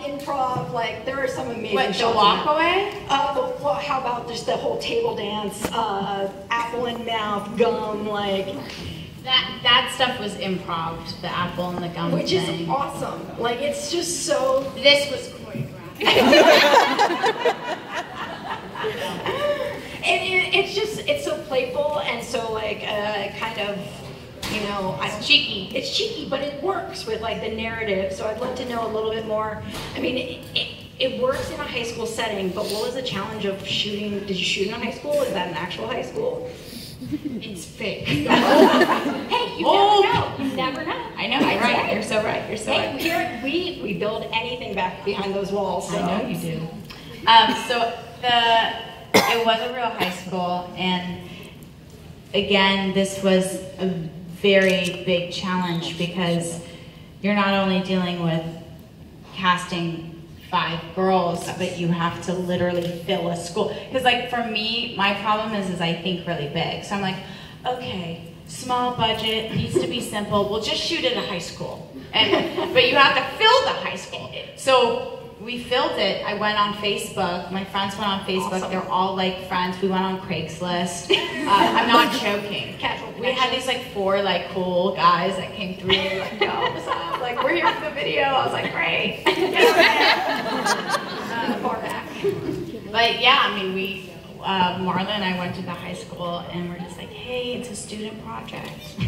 improv, like there are some amazing What, the shots walk away? Well, how about just the whole table dance, apple in mouth, gum, like. That stuff was improv, the apple and the gum Which thing. is awesome. Like, it's just so. This was choreographed. It's so playful and so like kind of, you know, It's cheeky. It's cheeky, but it works with like the narrative. So I'd love to know a little bit more. I mean, it works in a high school setting, but what was the challenge of shooting? Did you shoot in a high school? Is that an actual high school? It's fake. Hey, you never know. You never know. I know. You're right. You're so right. You're so right. Here we build anything back behind those walls. So. I know you do. It was a real high school, and again, this was a very big challenge because you're not only dealing with casting 5 girls, but you have to literally fill a school. Because like for me, my problem is I think really big. So I'm like, okay, small budget, needs to be simple. We'll just shoot at a high school. But you have to fill the high school. So we filled it. I went on Facebook. My friends went on Facebook. Awesome. They're all like friends. We went on Craigslist. I'm not joking. We had these like 4 like cool guys that came through. Like, yo, what's up? Like, we're here for the video. I was like, great. Far back. But yeah, I mean, Marla and I went to the high school and we're just like, hey, it's a student project. So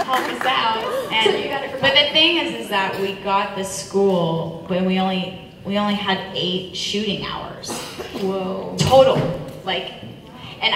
help us out. And, but the thing is that we got the school when we only had 8 shooting hours. Whoa. Total. Like, and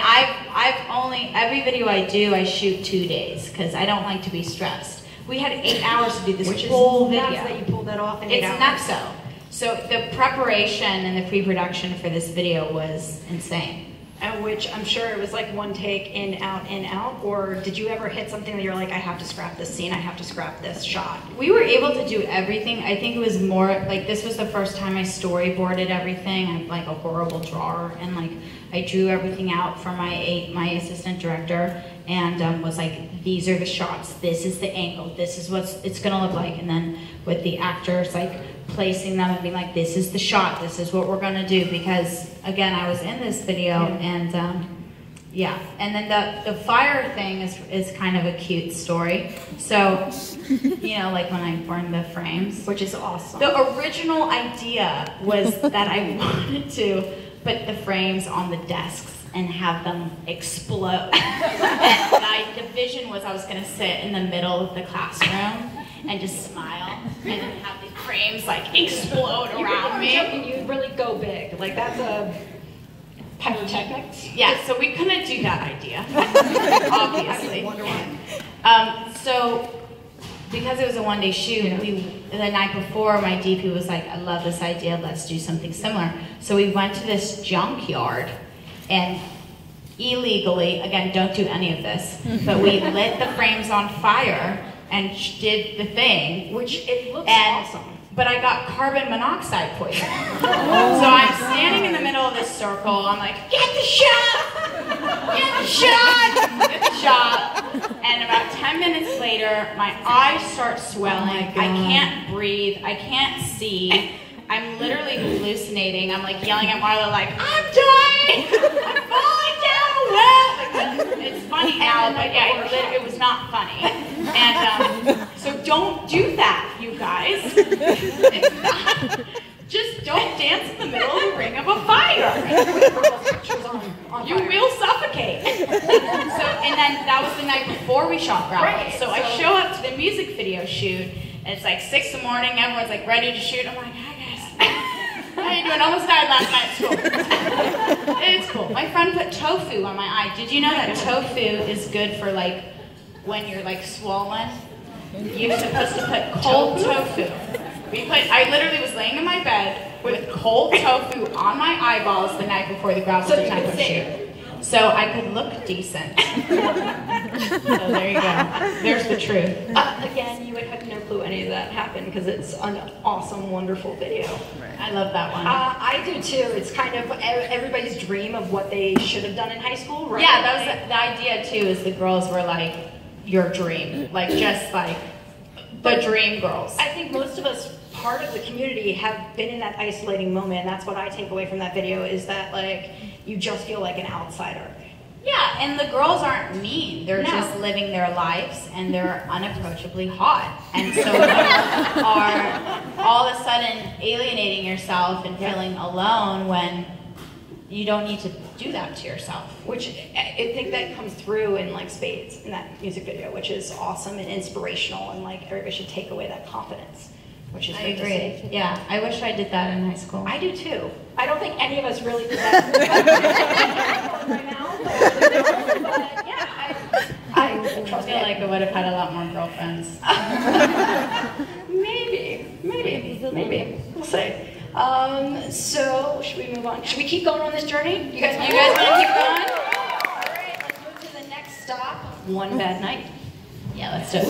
every video I do, I shoot 2 days because I don't like to be stressed. We had 8 hours to do this whole video. That you pulled that off in 8 hours. It's nuts. So the preparation and the pre-production for this video was insane. And which I'm sure it was like one take, in, out, or did you ever hit something that you're like, I have to scrap this scene, I have to scrap this shot? We were able to do everything. I think it was more, like this was the first time I storyboarded everything. I'm like a horrible drawer, and like I drew everything out for my assistant director, and was like, these are the shots, this is the angle, this is what it's gonna look like, and then with the actors like placing them and being like, this is the shot, this is what we're gonna do, because again, I was in this video, and yeah, and then the fire thing is kind of a cute story. So, you know, like when I burned the frames, which is awesome. The original idea was that I wanted to put the frames on the desks and have them explode. And the vision was I was gonna sit in the middle of the classroom and just smile and then have the frames like explode around me. You really go big. Like that's a pyrotechnics. Yeah, so we couldn't do that idea, obviously. I wonder why. So because it was a one-day shoot, the night before, my DP was like, I love this idea, let's do something similar. So we went to this junkyard and illegally, again, don't do any of this, but we lit the frames on fire and did the thing. Which it looks awesome. But I got carbon monoxide poisoning. So I'm standing in the middle of this circle, I'm like, get the shot! Get the shot! Get the shot! And about 10 minutes later, my eyes start swelling. I can't breathe, I can't see. I'm literally hallucinating. I'm like yelling at Marla like, I'm dying! I'm falling down a well! Like, it's funny now, but yeah, it was not funny. And so don't do that, you guys. It's not, just don't dance in the middle of the ring of a fire. You will suffocate. So, and then that was the night before we shot Gravel. Right, so I show up to the music video shoot, and it's like 6 in the morning, everyone's like ready to shoot. I'm like, hi guys. How you doing? Almost died last night at school. It's cool. My friend put tofu on my eye. Did you know that tofu is good for like when you're like swollen? You're supposed to put cold tofu. I literally was laying in my bed with cold tofu on my eyeballs the night before the Gravel Detective shoot. So I could look decent. So there you go. There's the truth. Again, you would have no clue any of that happened because it's an awesome, wonderful video. Right. I love that one. I do too. It's kind of everybody's dream of what they should have done in high school, right? Yeah, that was the idea too, is the girls were like, your dream. Like, just like, the dream girls. I think most of us, part of the community, have been in that isolating moment, and that's what I take away from that video, is that like you just feel like an outsider. Yeah, and the girls aren't mean. They're No. just living their lives, and they're unapproachably hot. And so you are all of a sudden alienating yourself and feeling alone when you don't need to do that to yourself. Which I think that comes through in like spades in that music video, which is awesome and inspirational, and like everybody should take away that confidence, which is I great to agree. see. Yeah, I wish I did that in high school. I do too. I don't think any of us really did that right now, but yeah, I trust feel me. like I would have had a lot more girlfriends. Maybe. We'll see. So, should we move on? Should we keep going on this journey? You guys want to keep going? All right, let's move to the next stop. One Bad Night. Yeah, let's do it.